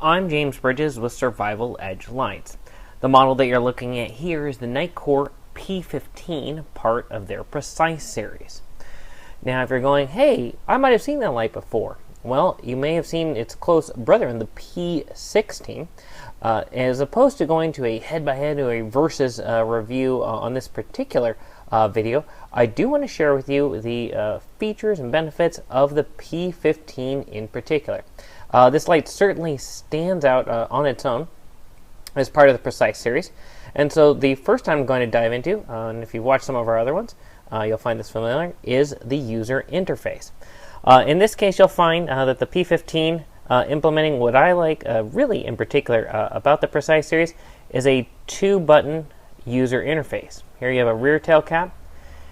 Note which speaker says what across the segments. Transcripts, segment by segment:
Speaker 1: I'm James Bridges with Survival Edge Lights. The model that you're looking at here is the Nitecore P15, part of their Precise series. Now, if you're going, hey, I might have seen that light before. Well, you may have seen its close brother in the P16. As opposed to going to a head-by-head or a versus review on this particular video, I do want to share with you the features and benefits of the P15 in particular. This light certainly stands out on its own as part of the Precise series. And so the first I'm going to dive into, and if you've watched some of our other ones, you'll find this familiar, is the user interface. In this case, you'll find that the P15 implementing what I like really in particular about the Precise series is a 2-button user interface. Here you have a rear tail cap,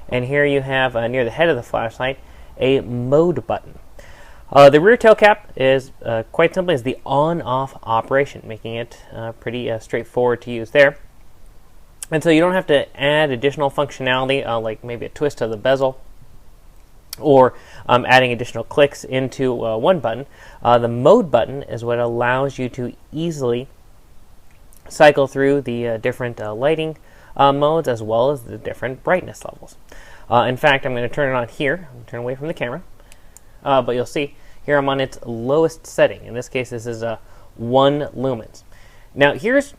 Speaker 1: and here you have near the head of the flashlight a mode button. The rear tail cap is quite simply is the on-off operation, making it pretty straightforward to use there. And so you don't have to add additional functionality like maybe a twist of the bezel or adding additional clicks into one button. The mode button is what allows you to easily cycle through the different lighting modes as well as the different brightness levels. In fact, I'm going to turn it on here. I'm turn away from the camera. But you'll see here I'm on its lowest setting. In this case, this is 1 lumens. Now, here's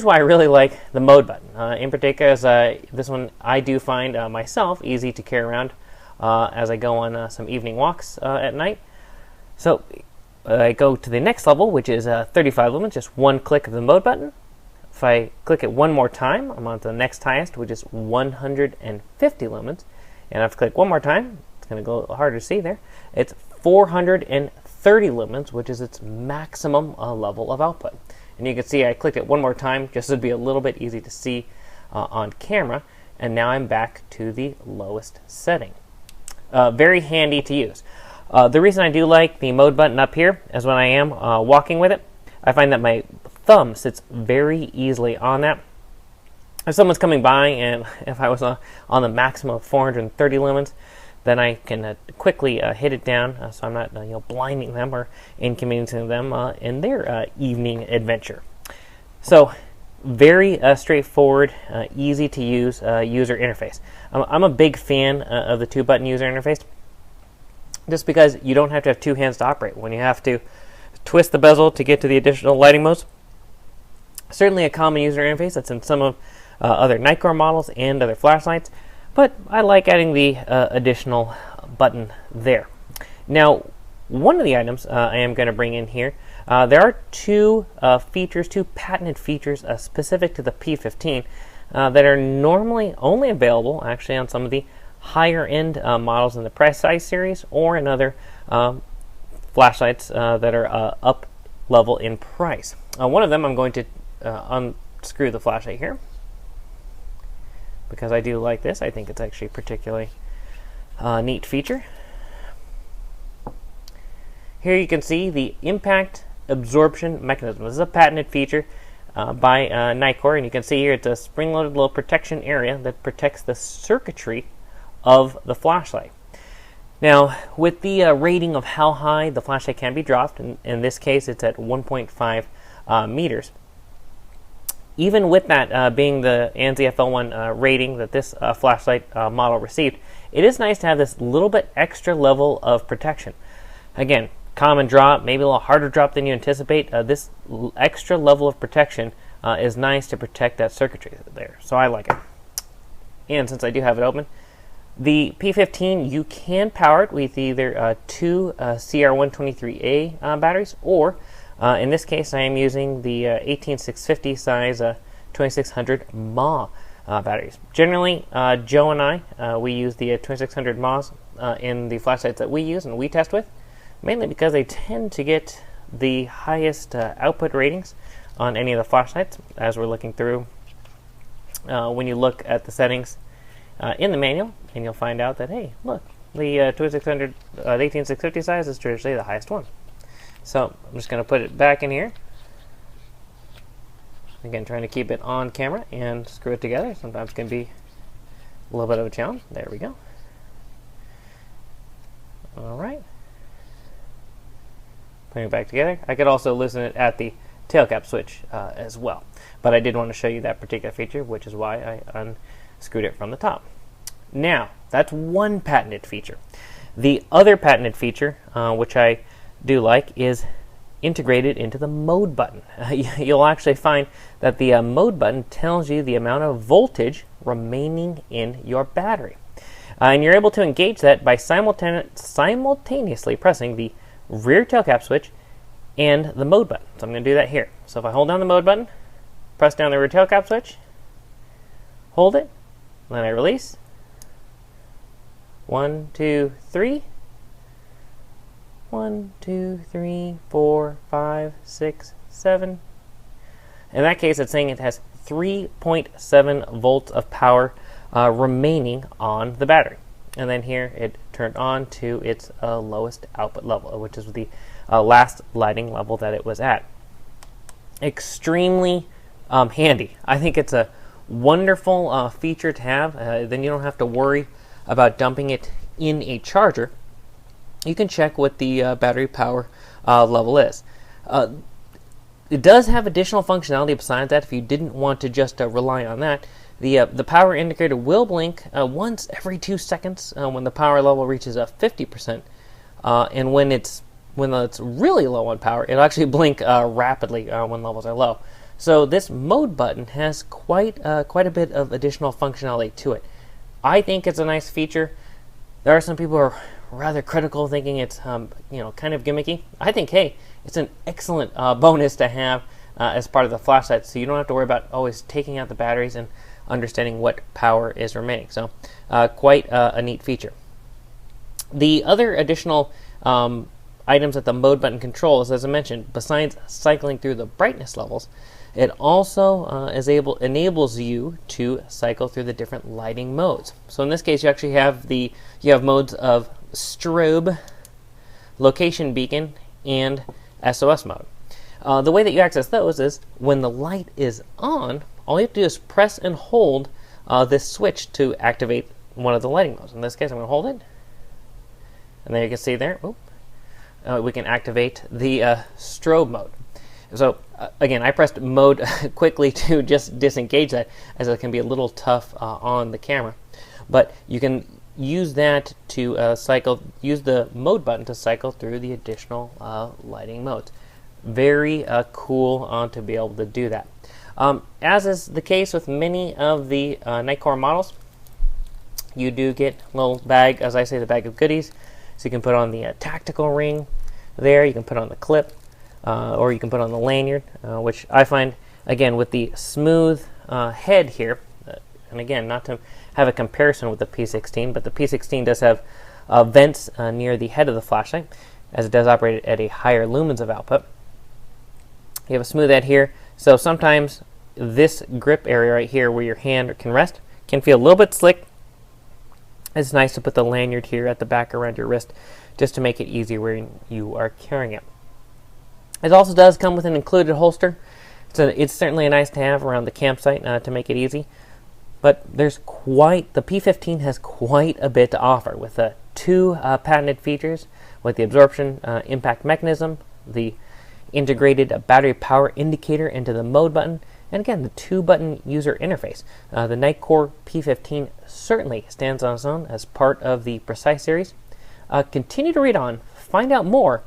Speaker 1: why I really like the mode button. In particular, as this one I do find myself easy to carry around as I go on some evening walks at night. So I go to the next level, which is 35 lumens, just one click of the mode button. If I click it one more time, I'm on to the next highest, which is 150 lumens. And if I click one more time, it's going to go a little harder to see there. It's 430 lumens, which is its maximum level of output. And you can see I clicked it one more time just to be a little bit easy to see on camera. And now I'm back to the lowest setting. Very handy to use. The reason I do like the mode button up here is when I am walking with it, I find that my thumb sits very easily on that. If someone's coming by and if I was on the maximum of 430 lumens, then I can quickly hit it down so I'm not blinding them or inconveniencing them in their evening adventure. So very straightforward, easy to use user interface. I'm a big fan of the 2-button user interface just because you don't have to have 2 hands to operate. When you have to twist the bezel to get to the additional lighting modes, certainly a common user interface that's in some of other Nitecore models and other flashlights, but I like adding the additional button there. Now, one of the items I am going to bring in here, there are 2 features, 2 patented features specific to the P15 that are normally only available actually on some of the higher end models in the Precise series or in other flashlights that are up level in price. One of them, I'm going to unscrew the flashlight here because I do like this. I think it's actually a particularly neat feature. Here you can see the impact absorption mechanism. This is a patented feature by Nitecore, and you can see here it's a spring-loaded little protection area that protects the circuitry of the flashlight. Now, with the rating of how high the flashlight can be dropped, in this case it's at 1.5 meters. Even with that being the ANSI FL1 rating that this flashlight model received, it is nice to have this little bit extra level of protection. Again, common drop, maybe a little harder drop than you anticipate. This extra level of protection is nice to protect that circuitry there, so I like it. And since I do have it open, the P15, you can power it with either 2 CR123A batteries, or in this case I am using the 18650 size 2600 mAh batteries. Generally, Joe and I, we use the 2600 mAhs in the flashlights that we use and we test with, mainly because they tend to get the highest output ratings on any of the flashlights as we're looking through. When you look at the settings in the manual, and you'll find out that, hey, look, the 2600, the 18650 size is traditionally the highest one. So I'm just going to put it back in here. Again, trying to keep it on camera and screw it together. Sometimes can be a little bit of a challenge. There we go. All right. putting it back together. I could also loosen it at the tail cap switch as well. But I did want to show you that particular feature, which is why I unscrewed it from the top. Now, that's one patented feature. The other patented feature, which I do like, is integrated into the mode button. You'll actually find that the mode button tells you the amount of voltage remaining in your battery. And you're able to engage that by simultaneously pressing the rear tail cap switch and the mode button. So I'm going to do that here. So if I hold down the mode button, press down the rear tail cap switch, hold it, then I release. 1, 2, 3. 1, 2, 3, 4, 5, 6, 7. In that case, it's saying it has 3.7 volts of power remaining on the battery. And then here it turned on to its lowest output level, which is the last lighting level that it was at. Extremely handy. I think it's a wonderful feature to have. Then you don't have to worry about dumping it in a charger. You can check what the battery power level is. It does have additional functionality besides that. If you didn't want to just rely on that, the power indicator will blink once every 2 seconds when the power level reaches 50%, and when it's really low on power, it'll actually blink rapidly when levels are low. So this mode button has quite a bit of additional functionality to it. I think it's a nice feature. There are some people who are rather critical, thinking it's kind of gimmicky. I think, hey, it's an excellent bonus to have as part of the flashlight, so you don't have to worry about always taking out the batteries and understanding what power is remaining. So quite a neat feature. The other additional items that the mode button controls, as I mentioned, besides cycling through the brightness levels, it also enables you to cycle through the different lighting modes. So in this case, you actually have modes of strobe, location beacon, and SOS mode. The way that you access those is when the light is on, all you have to do is press and hold this switch to activate one of the lighting modes. In this case, I'm going to hold it, and then you can see there, we can activate the strobe mode. So again, I pressed mode quickly to just disengage that, as it can be a little tough on the camera. But you can use that to use the mode button to cycle through the additional lighting modes. Very cool to be able to do that. As is the case with many of the Nitecore models, you do get a little bag, as I say, the bag of goodies. So you can put on the tactical ring there, you can put on the clip, or you can put on the lanyard, which I find, again, with the smooth head here, and again, not to have a comparison with the P16, but the P16 does have vents near the head of the flashlight, as it does operate at a higher lumens of output. You have a smooth head here, so sometimes this grip area right here where your hand can rest can feel a little bit slick. It's nice to put the lanyard here at the back around your wrist just to make it easier when you are carrying it. It also does come with an included holster. It's certainly nice to have around the campsite to make it easy. But the P15 has quite a bit to offer with 2 patented features, with the absorption impact mechanism, the integrated battery power indicator into the mode button, and again, the 2-button user interface. The Nitecore P15 certainly stands on its own as part of the Precise series. Continue to read on, find out more,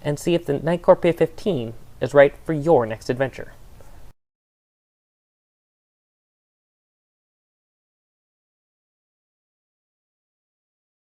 Speaker 1: and see if the Nitecore P15 is right for your next adventure.